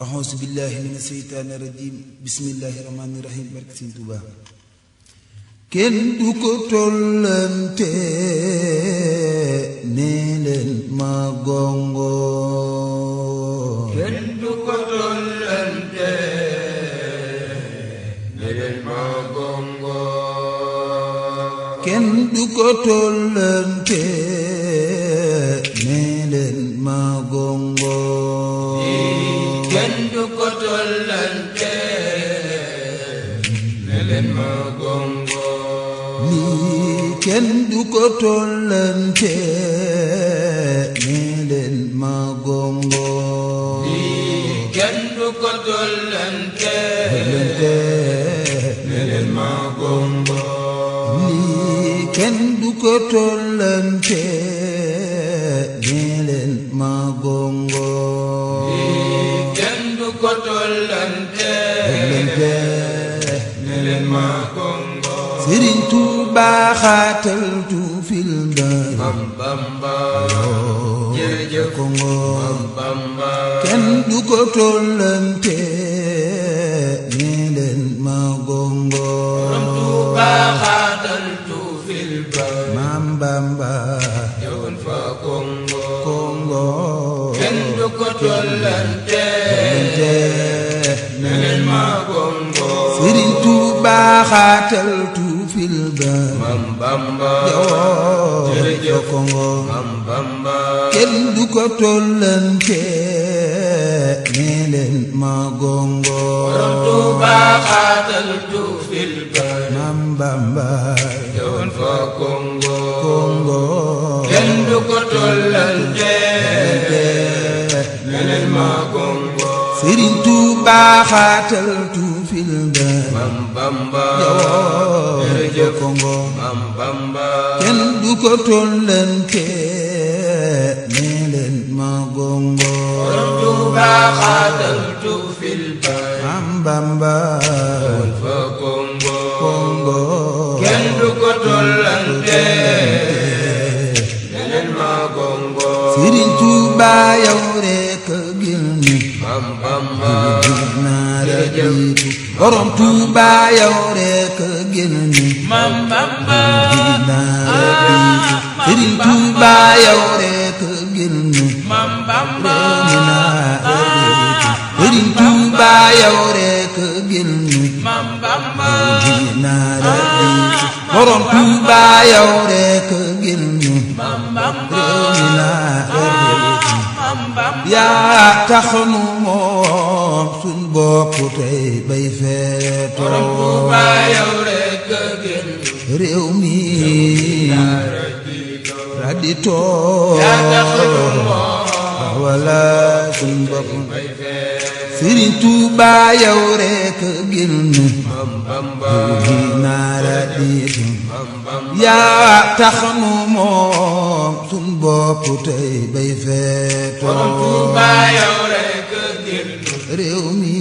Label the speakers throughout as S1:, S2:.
S1: أعوذ بالله من الشيطان الرجيم بسم الله الرحمن الرحيم barke Sëñ Tuubaa kenn du ko tollante nee leen ma gongo
S2: kenn du ko tollante nee leen ma gongo
S1: kenn du ko tollante nee leen ma gongo
S2: kenn du ko tollante nee leen ma gongo
S1: lii kenn du ko tollante nee leen ma gongo
S2: lii kenn du ko tollante nee leen ma gongo
S1: lii kenn du ko tollante nee leen ma gongo
S2: kenn du ko tollante nee leen ma gongo
S1: Sëriñ Tuubaa xaatal tu fil dar
S2: Mam Bamba jërëjëf
S1: Kongo
S2: Mam Bamba
S1: kenn du ko tollante nee leen ma gongo
S2: Borom Tuubaa xaatal tu fil bar
S1: Mam Bamba
S2: yoon fa Kongo
S1: Kongo
S2: kenn du ko tollante nee leen ma gongo
S1: Sëriñ Tuubaa xaatal tu fil dar
S2: Mam Bamba
S1: jërëjëf Kongo
S2: Mam Bamba
S1: kenn du ko tollante nee leen ma gongo
S2: Borom Tuubaa xaatal tu fil bar
S1: Mam Bamba
S2: yoon fa Kongo
S1: Kongo
S2: kenn du ko tollante nee leen ma gongo
S1: Sëriñ Tuubaa xaatal tu fil dar
S2: Mam Bamba
S1: jërëjëf Kongo
S2: Mam Bamba
S1: kenn du ko tollante nee leen ma gongo
S2: Borom Tuubaa xaatal tu fil bar
S1: Mam Bamba
S2: yoon fa Kongo
S1: Kongo
S2: kenn du ko tollante nee leen ma gongo
S1: Sëriñ Tuubaa yow rekk gil ni
S2: Mam Bamba
S1: naa la jiitu Borom Tuubaa yow rekk gil ni
S2: Mam Bamba
S1: naa la jiitu Sëriñ Tuubaa yow rekk gil ni
S2: Mam Bamba
S1: Sëriñ Tuubaa yow rekk gil ni
S2: Mam Bamba
S1: naa la jiitu Borom Tuubaa yow rekk gil ni
S2: Mam Bamba Mam Bamba
S1: yaa tax nu moom suñ bopp tey bay feetoo
S2: Borom Tuubaa yow rekk gën
S1: réew mi la di too
S2: yaa tax nu moom
S1: wala suñ bopp
S2: bay fee
S1: Sëriñ Tuubaa yow rekk gën
S2: Mam Bamba
S1: naa la diitu
S2: Mam Bamba
S1: yaa tax nu moom suñ bopp tey bay feetoo
S2: Borom Tuubaa yow rekk gën
S1: réew mi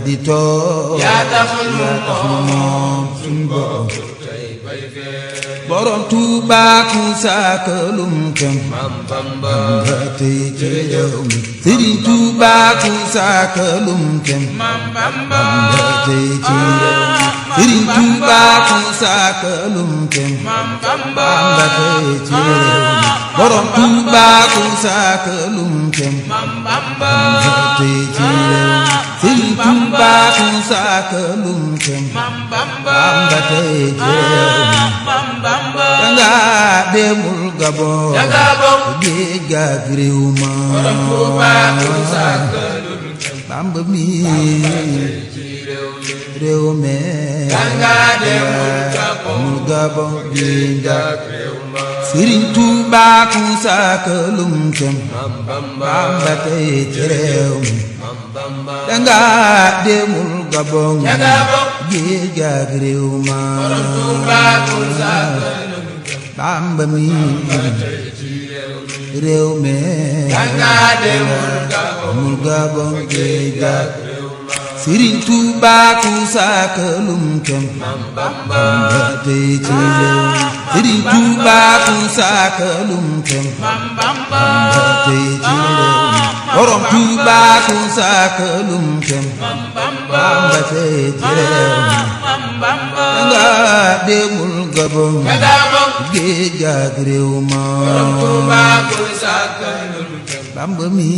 S1: di too
S2: yaa tax nu
S1: moom suñ bopp
S2: tey bay fee
S1: Borom Tuubaa ku saakalum kem
S2: Mam Bamba
S1: nga tey ci réew mi Sëriñ Tuubaa ku saakalum kem
S2: Mam Bamba
S1: nga tey ci réew mi Sëriñ Tuubaa ku saakalum kem
S2: Mam Bamba
S1: nga tey ci réew mi Borom Tuubaa ku saakalum kem
S2: Mam Bamba
S1: nga tey ci réew mi Sëriñ Tuubaa ku saakalum kem
S2: Mam Bamba
S1: nga tey ci réew mi
S2: Mam Bamba
S1: danga demul Gabon
S2: danga bokk
S1: géej ga ak réew ma
S2: Borom Tuubaa ku saakalum
S1: Bamba mi
S2: ci réew mi
S1: réew me
S2: danga demul
S1: amul Gabon géej ga
S2: ak réew ma
S1: Sëriñ Tuubaa ku saakalum kem
S2: Mam Bamba
S1: Bamba tey ci réew mi
S2: Mam Bamba
S1: danga demul Gabon
S2: danga bokk
S1: géej ga ak réew ma
S2: Borom Tuubaa ku saakalum
S1: Bamba mi
S2: ci réew mi
S1: réew me
S2: danga demul Gabon
S1: amul Gabon géej ga
S2: ak réew ma
S1: Sëriñ Tuubaa ku saakalum kem
S2: Mam Bamba
S1: nga tey ci réew mi Sëriñ Tuubaa ku saakalum kem
S2: Mam Bamba
S1: nga tey ci réew mi Borom Tuuba ku sàkkalum kem Bamba tey ci réew mi danga demul Gabon géej ak réew ma Bamba mi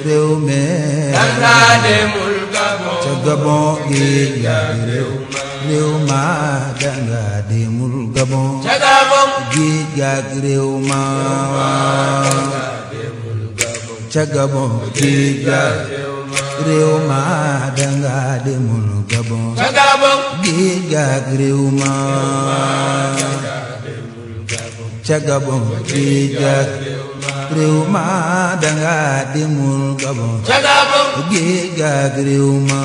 S1: réew me danga demul Gabon ca Gabon géej ak réew ma danga demul Gabon géej ak réew ma ca Gabon géej ak réew ma danga demul Gabon géej ak réew ma ca Gabon géej ak réew ma danga demul Gabon géej ak réew ma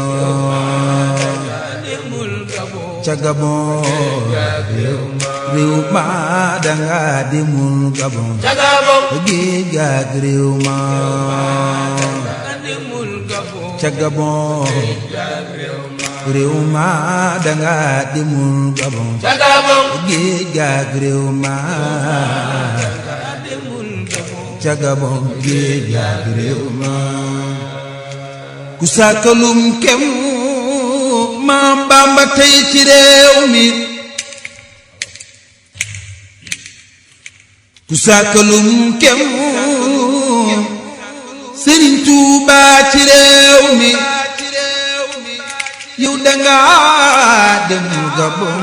S1: ca Gabon réew ma danga demul Gabon géej ak réew ma ca Gabon réew ma danga demul Gabon géej ak réew ma ca Gabon géej ak réew ma ku sàkkalum kem Maam Bamba tey ci réew mi ku sàkkalum kem Sëriñ Tuuba ci réew mi yow danga demul Gabon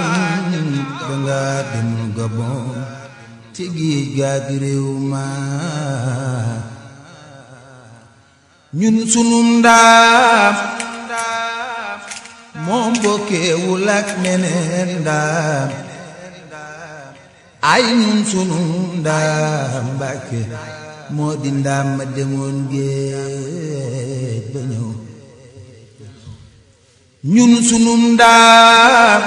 S1: danga demul Gabon ci géej ak réew ma ñun sunu ndaam moom bokkeewul ak meneen ndaam ay ñun sunu ndaam Mbàkke moo di ndaam ma demoon géej ba ñëw ñun sunu ndaam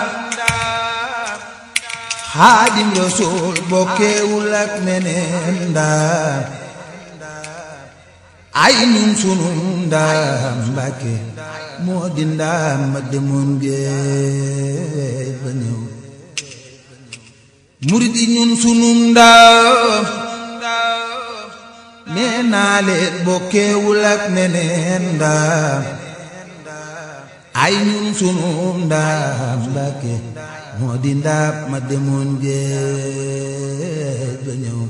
S1: Xaadim Rasuul bokkeewul ak meneen ndaam ay ñun sunu ndaam Mbàkke moo di ndaam ma demoon géej ba ñëw murid yi ñun sunu ndaam nee naa leen bokkeewul ak meneen ndaam ay ñun sunu ndaam Mbàkke moo di ndaam ma demoon géej ba ñëw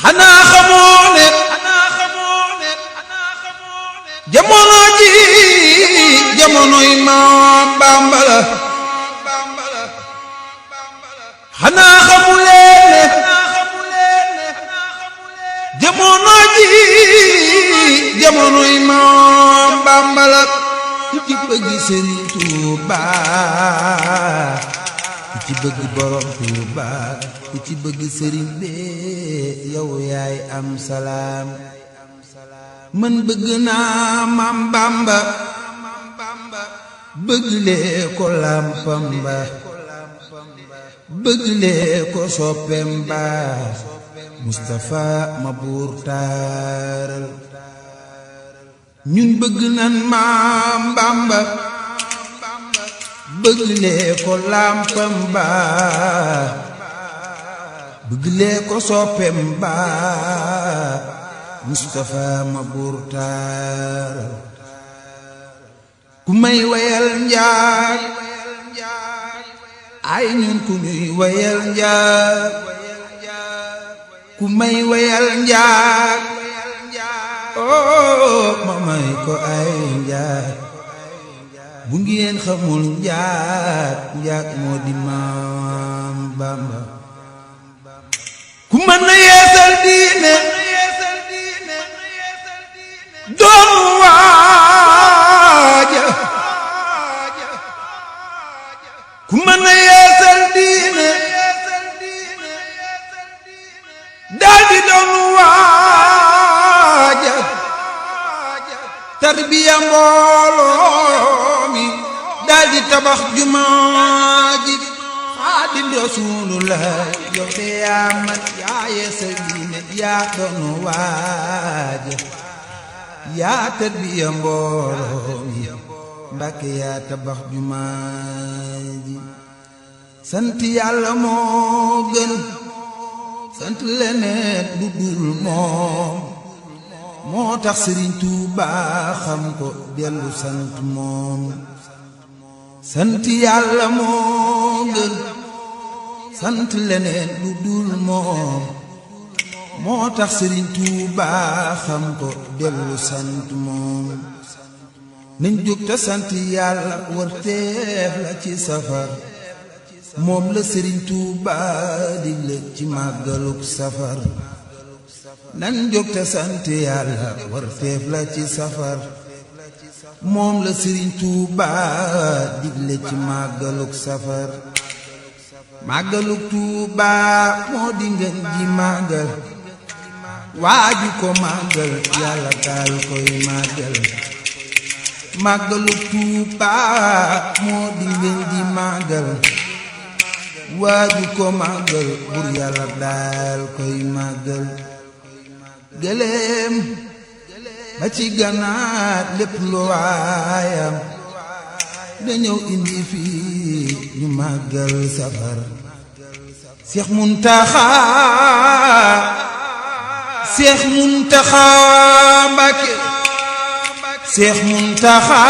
S1: xanaa xamoo ne jamono ji jamonoy Maam Bamba la xanaa xamuleen ne jamono ji jamonoy Maam Bamba la ku ci bëgg Sëriñ Tuuba ku ci bëgg Borom Tuuba ku ci bëgg sëriñ bi yow yaay am salaam man bëgg naa Maam Bamba bëgg lee ko lampam ba bëgg lee ko soppem ba Mustafa ma buur taaral ñun bëgg nan Maam Bamba bëgg lee ko lampam ba bëgg lee ko soppem ba Mustafa ma buur taaral ku may wayal njaag ay ñun ku ñuy wayal njaag ku may wayal njaag oh ma may ko ay njaag bu ngeen xamul njaag njaag moo di Maam Bamba ku mën na yeesal diine doon waaja ku mën na yeesal diine daal di doon waaja tarbiya mbooloo mi daal di tabax jumaa ji Xaadim Rasulullah yow de yaa man yaa yeesal diine yaa doon waaja yaa tarbiya mbooloo mi Mbàkke yaa tabax jumaa ji sant Yàlla moo gën sant leneen lu dul moom moo tax Sëriñ Tuuba xam ko dellu sant moom sant yàlla moo gën sant leneen lu dul moom moo tax Sëriñ Tuuba xam ko dellu sant moom nañ jóg te sant yàlla warteef la ci safar moom la Sëriñ Tuuba digle ci màggaluk safar nañ jóg te sant yàlla warteef la ci safar moom la Sëriñ Tuuba digle ci màggaluk safar màggaluk Tuuba moo di ngeen ji màggal waaju ko màggal yàlla daal koy màggal màggaluk Tuuba moo di ngeen ji màggal waaju ko màggal bur yàlla daal koy màggal gëléem ba ci ganaar lépp lu waayam dañëw indi fii ñu màggal safar Seex Muntaxa Seex Muntaxa Mbàkke Seex Muntaxa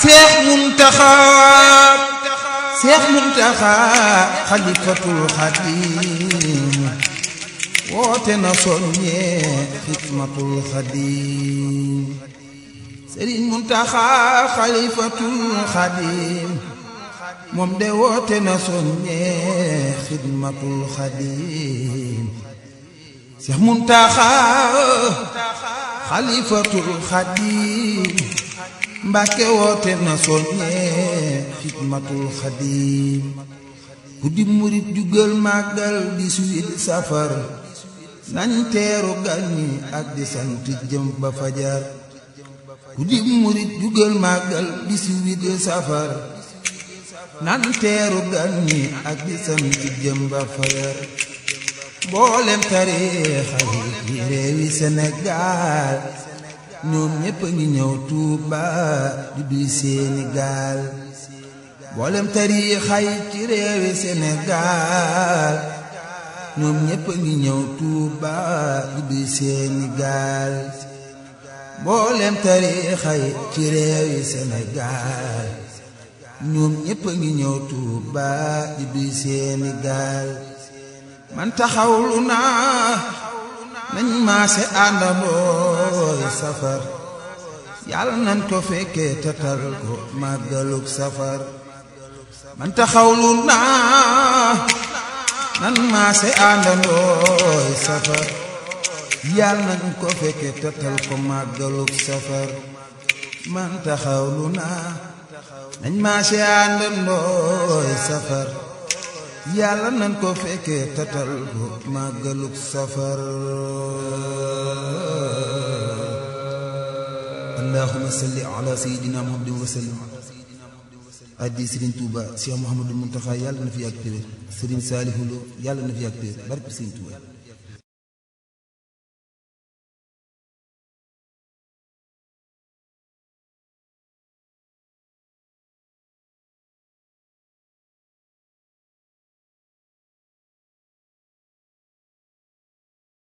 S1: Seex Muntaxa Seex Muntaxa xalifatul xadim woote na soññee xidmatul xadim Sëriñ Muntaxa xalifatul xadim moom de woote na soññee xidmatul xadim Seex Muntaxa xalifatul xadim Mbàkke woote na soññee xidmatul xadim ku di murit jugal màggal 18 safar nañ teeru gan ñi ak di sant jëm ba fajar ku di murit jugal màggal 18 safar nañ teeru gan ñi ak di sant jëm ba fajar mboolem tariixa yi réewi Sénégal ñoom ñépp a ngi ñëw Tuuba di duy seeni gaal mboolem tariixa yi ci réewi Sénégal ñoom ñépp a ngi ñëw Tuuba di duy seeni gaal mboolem tariixa yi ci réewi Sénégal ñoom ñépp a ngi ñëw Tuuba di duy seeni gaal man taxawlu naa nañ maase àndandooy safar yàlla nañ ko fekkee tatal ko màggaluk safar man taxawlu naa nañ maase àndandooy safar yàlla nañ ko fekkee tatal ko màggaluk safar man taxawlu naa nañ maase àndandooy safar yàlla nañ ko fekkee tatal ko màggaluk safar allahumma salli ala sayyidina muhammadin wa sallim addi Sëriñ Tuuba Cheikh Mouhamadou Mountakha yàlla na fi yàgg téwér Sëriñ Saalihu Lo yàlla na fi yàgg téwér barke Sëriñ Tuuba